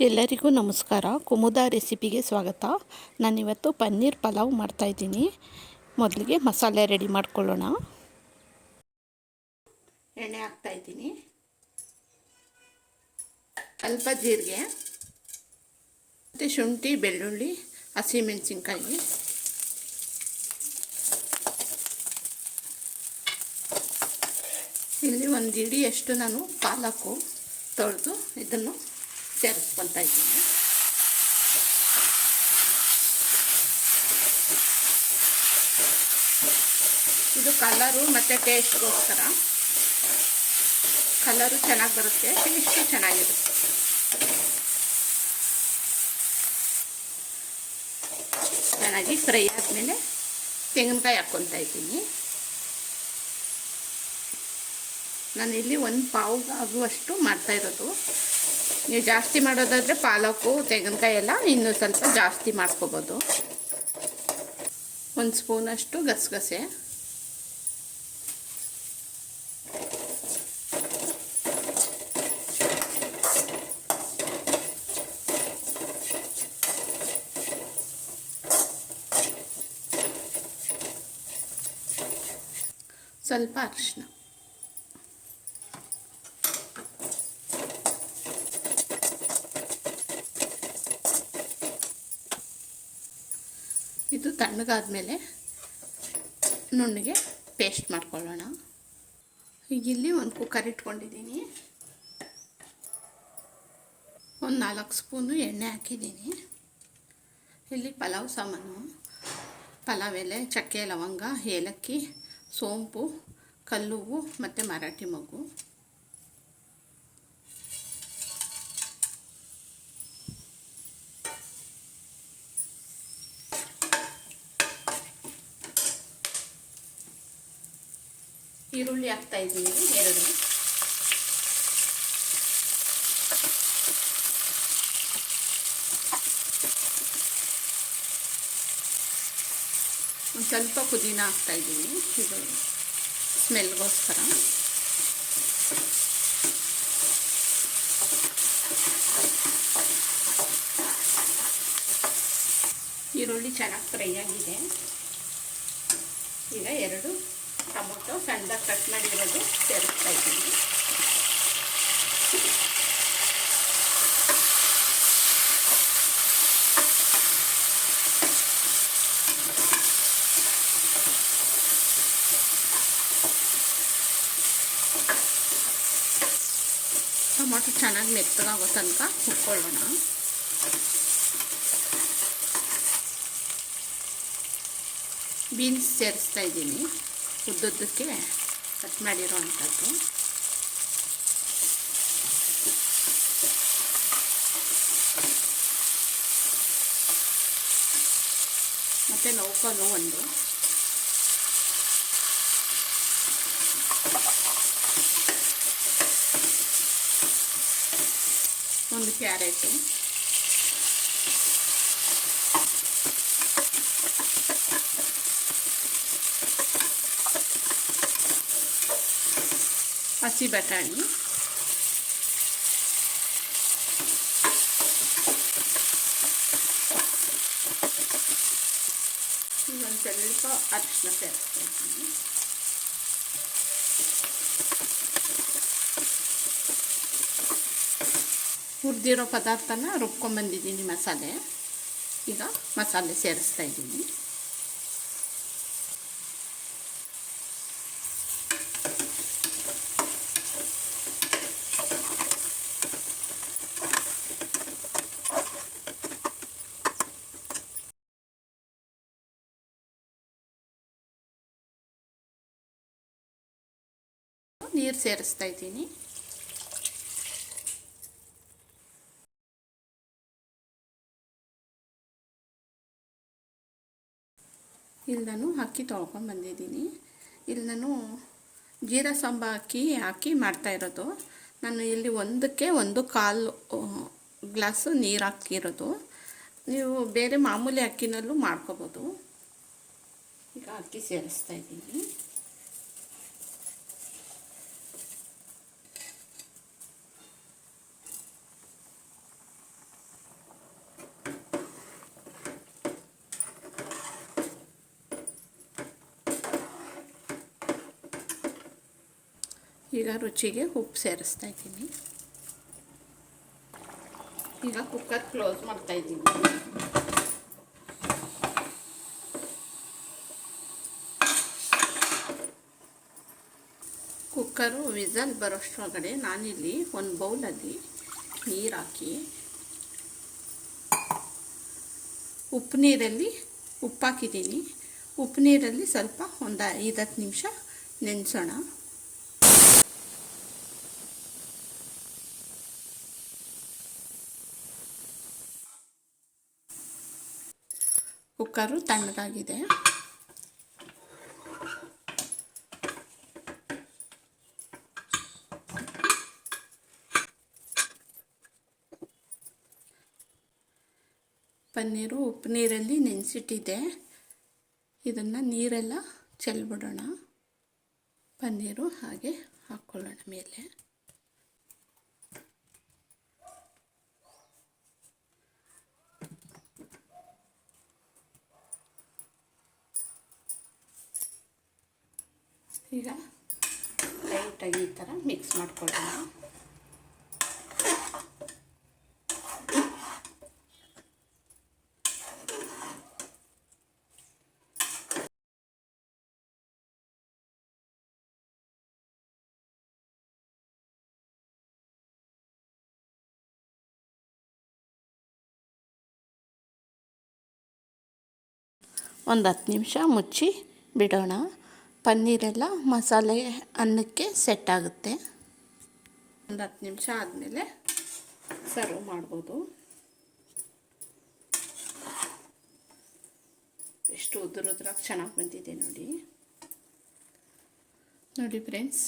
ಎಲ್ಲರಿಗೂ ನಮಸ್ಕಾರ. ಕುಮುದ ರೆಸಿಪಿಗೆ ಸ್ವಾಗತ. ನಾನಿವತ್ತು ಪನ್ನೀರ್ ಪಲಾವ್ ಮಾಡ್ತಾಯಿದ್ದೀನಿ. ಮೊದಲಿಗೆ ಮಸಾಲೆ ರೆಡಿ ಮಾಡ್ಕೊಳ್ಳೋಣ. ಎಣ್ಣೆ ಹಾಕ್ತಾಯಿದ್ದೀನಿ, ಸ್ವಲ್ಪ ಜೀರಿಗೆ ಮತ್ತು ಶುಂಠಿ, ಬೆಳ್ಳುಳ್ಳಿ, ಹಸಿಮೆಣಸಿನ್ಕಾಯಿ, ಇಲ್ಲಿ ಒಂದು ಹಿಡಿಯಷ್ಟು ನಾನು ಪಾಲಕು ತೊಳೆದು ಇದನ್ನು ಸೇರಿಸ್ಕೊತಾ ಇದ್ದೀನಿ. ಇದು ಕಲರು ಮತ್ತು ಟೇಸ್ಟ್ಗೋಸ್ಕರ. ಕಲರು ಚೆನ್ನಾಗಿ ಬರುತ್ತೆ, ಟೇಸ್ಟು ಚೆನ್ನಾಗಿರುತ್ತೆ. ಚೆನ್ನಾಗಿ ಫ್ರೈ ಆದಮೇಲೆ ತೆಂಗಿನಕಾಯಿ ಹಾಕ್ಕೊತಾ ಇದ್ದೀನಿ. ನಾನಿಲ್ಲಿ ಒಂದು ಪಾವು ಆಗುವಷ್ಟು ಮಾಡ್ತಾಯಿರೋದು. ನೀವು ಜಾಸ್ತಿ ಮಾಡೋದಾದರೆ ಪಾಲಕು, ತೆಂಗಿನಕಾಯಿ ಎಲ್ಲ ಇನ್ನೂ ಸ್ವಲ್ಪ ಜಾಸ್ತಿ ಮಾಡ್ಕೋಬೋದು. ಒಂದು ಸ್ಪೂನಷ್ಟು ಗಸಗಸೆ, ಸ್ವಲ್ಪ ಅರಿಶಿನ, ಇದು ತಣ್ಣಗಾದ್ಮೇಲೆ ನುಣ್ಣಗೆ ಪೇಸ್ಟ್ ಮಾಡ್ಕೊಳ್ಳೋಣ. ಈಗ ಇಲ್ಲಿ ಒಂದು ಕುಕ್ಕರ್ ಇಟ್ಕೊಂಡಿದ್ದೀನಿ. ಒಂದು 4 ಸ್ಪೂನು ಎಣ್ಣೆ ಹಾಕಿದ್ದೀನಿ. ಇಲ್ಲಿ ಪಲಾವ್ ಸಾಮಾನು, ಪಲಾವ್ ಎಲೆ, ಚಕ್ಕೆ, ಲವಂಗ, ಏಲಕ್ಕಿ, ಸೋಂಪು, ಕಲ್ಲುವ್ವು ಮತ್ತು ಮರಾಠಿ ಮೊಗ್ಗು. ಈರುಳ್ಳಿ ಹಾಕ್ತಾ ಇದ್ದೀನಿ 2. ಒಂದು ಸ್ವಲ್ಪ ಪುದೀನ ಹಾಕ್ತಾ ಇದ್ದೀನಿ, ಇದು ಸ್ಮೆಲ್ಗೋಸ್ಕರ. ಈರುಳ್ಳಿ ಚೆನ್ನಾಗಿ ಫ್ರೈ ಆಗಿದೆ. ಈಗ 2 ಟೊಮೊಟೊ ಸಣ್ಣದಾಗಿ ಕಟ್ ಮಾಡಿರೋದು ಸೇರಿಸ್ತಾ ಇದ್ದೀನಿ. ಟೊಮೊಟೊ ಚೆನ್ನಾಗಿ ಮೆತ್ತಗಾಗೋ ತನಕ ಹುರ್ಕೊಳ್ಳೋಣ. ಬೀನ್ಸ್ ಸೇರಿಸ್ತಾ ಇದ್ದೀನಿ, ಉದ್ದುದ್ದಕ್ಕೆ ಕಟ್ ಮಾಡಿರೋ ಅಂಥದ್ದು. ಮತ್ತು ನೌಕನು ಒಂದು, ಕ್ಯಾರೆಟು, ಹಸಿ ಬಟಾಣಿ, ಒಂದು ಸ್ವಲ್ಪ ಅರಿಶಿನ ಸೇರಿಸ್ತಾ ಇದ್ದೀನಿ. ಹುರಿದಿರೋ ಪದಾರ್ಥನ ರುಬ್ಕೊಂಡ್ಬಂದಿದ್ದೀನಿ ಮಸಾಲೆ. ಈಗ ಮಸಾಲೆ ಸೇರಿಸ್ತಾ ಇದ್ದೀನಿ. ನೀರು ಸೇರಿಸ್ತಾ ಇದ್ದೀನಿ. ಇಲ್ಲಿ ನಾನು ಅಕ್ಕಿ ತೊಳ್ಕೊಂಡು ಬಂದಿದ್ದೀನಿ. ಇಲ್ಲಿ ನಾನು ಜೀರಾ ಸಾಂಬ ಹಾಕಿ ಮಾಡ್ತಾಯಿರೋದು. ನಾನು ಇಲ್ಲಿ 1.25 ಗ್ಲಾಸು ನೀರು ಹಾಕಿರೋದು. ನೀವು ಬೇರೆ ಮಾಮೂಲಿ ಅಕ್ಕಿನಲ್ಲೂ ಮಾಡ್ಕೋಬೋದು. ಈಗ ಅಕ್ಕಿ ಸೇರಿಸ್ತಾ ಇದ್ದೀನಿ. ಈಗ ರುಚಿಗೆ ಉಪ್ಪು ಸೇರಿಸ್ತಾ ಇದ್ದೀನಿ. ಈಗ ಕುಕ್ಕರ್ ಕ್ಲೋಸ್ ಮಾಡ್ತಾ ಇದ್ದೀನಿ. ಕುಕ್ಕರು ವಿಸಲ್ ಬರೋಷ್ಟರೊಳಗಡೆ ನಾನಿಲ್ಲಿ ಒಂದು ಬೌಲಲ್ಲಿ ನೀರು ಹಾಕಿ ಉಪ್ಪು ನೀರಲ್ಲಿ ಉಪ್ಪು ಹಾಕಿದ್ದೀನಿ. ಉಪ್ಪು ನೀರಲ್ಲಿ ಸ್ವಲ್ಪ ಒಂದು 5-10 ನಿಮಿಷ ನೆನೆಸೋಣ. ಕುಕ್ಕರು ತಣ್ಣಗಾಗಿದೆ. ಪನ್ನೀರು ಉಪ್ಪು ನೀರಲ್ಲಿ ನೆನೆಸಿಟ್ಟಿದ್ದೆ. ಇದನ್ನು ನೀರೆಲ್ಲ ಚೆಲ್ಬಿಡೋಣ. ಪನ್ನೀರು ಹಾಗೆ ಹಾಕ್ಕೊಳ್ಳೋಣ ಮೇಲೆ. ಈಗ ಲೈಟಾಗಿ ಈ ಥರ ಮಿಕ್ಸ್ ಮಾಡ್ಕೊಳ್ಳೋಣ. ಒಂದು 10 ನಿಮಿಷ ಮುಚ್ಚಿ ಬಿಡೋಣ. ಪನ್ನೀರೆಲ್ಲ ಮಸಾಲೆ ಅನ್ನಕ್ಕೆ ಸೆಟ್ ಆಗುತ್ತೆ. ಒಂದು 10 ನಿಮಿಷ ಆದಮೇಲೆ ಸರ್ವ್ ಮಾಡ್ಬೋದು. ಎಷ್ಟು ಉದುರಾಗಿ ಚೆನ್ನಾಗಿ ಬಂದಿದೆ ನೋಡಿ. ನೋಡಿ ಫ್ರೆಂಡ್ಸ್,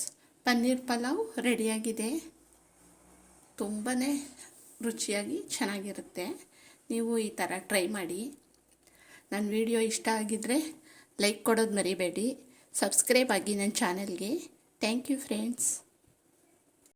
ಪನ್ನೀರ್ ಪಲಾವ್ ರೆಡಿಯಾಗಿದೆ. ತುಂಬಾ ರುಚಿಯಾಗಿ ಚೆನ್ನಾಗಿರುತ್ತೆ. ನೀವು ಈ ಥರ ಟ್ರೈ ಮಾಡಿ. ನನ್ನ ವಿಡಿಯೋ ಇಷ್ಟ ಆಗಿದ್ದರೆ ಲೈಕ್ ಕೊಡೋದು ಮರಿಬೇಡಿ. ಸಬ್ಸ್ಕ್ರೈಬ್ ಆಗಿ ನನ್ನ ಚಾನಲ್ಗೆ. Thank you friends.